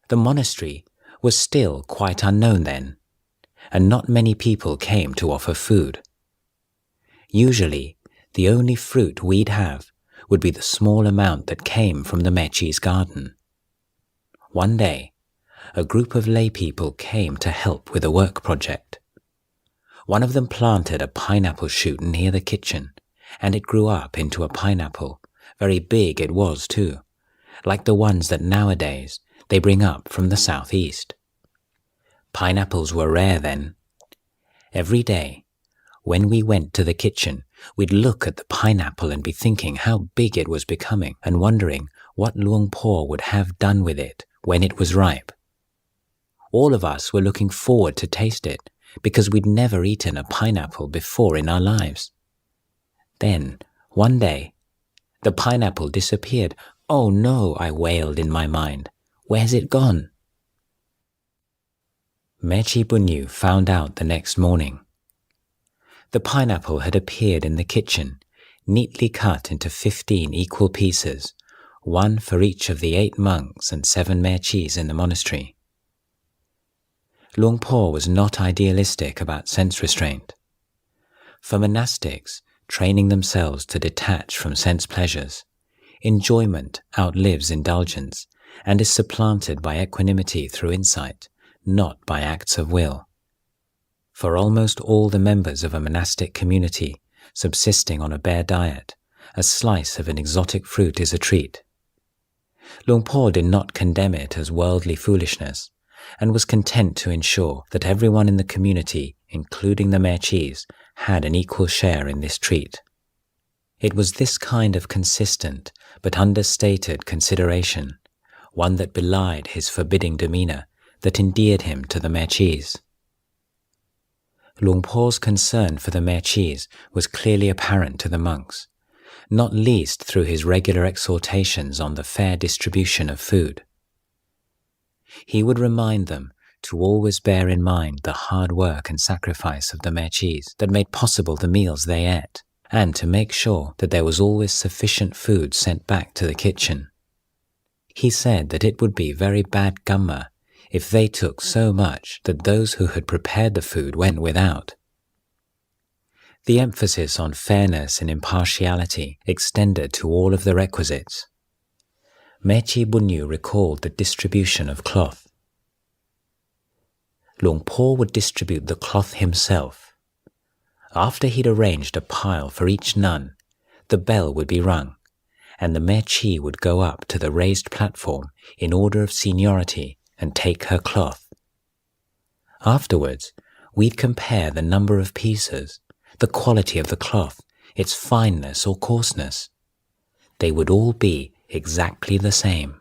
The monastery was still quite unknown then, and not many people came to offer food. Usually, the only fruit we'd have would be the small amount that came from the Mechi's garden. One day, a group of lay people came to help with a work project. One of them planted a pineapple shoot near the kitchen, and it grew up into a pineapple. Very big it was too, like the ones that nowadays they bring up from the southeast. Pineapples were rare then. Every day, when we went to the kitchen, we'd look at the pineapple and be thinking how big it was becoming and wondering what Luang Por would have done with it when it was ripe. All of us were looking forward to taste it because we'd never eaten a pineapple before in our lives. Then, one day, the pineapple disappeared. "Oh no," I wailed in my mind. "Where's it gone?" Mechi Bunyu found out the next morning. The pineapple had appeared in the kitchen, neatly cut into 15 equal pieces, one for each of the 8 monks and 7 Mechis in the monastery. Luang Por was not idealistic about sense restraint. For monastics, training themselves to detach from sense pleasures, enjoyment outlives indulgence and is supplanted by equanimity through insight, not by acts of will. For almost all the members of a monastic community subsisting on a bare diet, a slice of an exotic fruit is a treat. Luang Por did not condemn it as worldly foolishness, and was content to ensure that everyone in the community, including the Mechis, had an equal share in this treat. It was this kind of consistent but understated consideration, one that belied his forbidding demeanor, that endeared him to the Mechis. Luang Por's concern for the Mechis was clearly apparent to the monks, not least through his regular exhortations on the fair distribution of food. He would remind them to always bear in mind the hard work and sacrifice of the Mechis that made possible the meals they ate, and to make sure that there was always sufficient food sent back to the kitchen. He said that it would be very bad gamma if they took so much that those who had prepared the food went without. The emphasis on fairness and impartiality extended to all of the requisites. Mechi Bunyu recalled the distribution of cloth. Luang Por would distribute the cloth himself. After he'd arranged a pile for each nun, the bell would be rung, and the Mechi would go up to the raised platform in order of seniority and take her cloth. Afterwards, we'd compare the number of pieces, the quality of the cloth, its fineness or coarseness. They would all be exactly the same.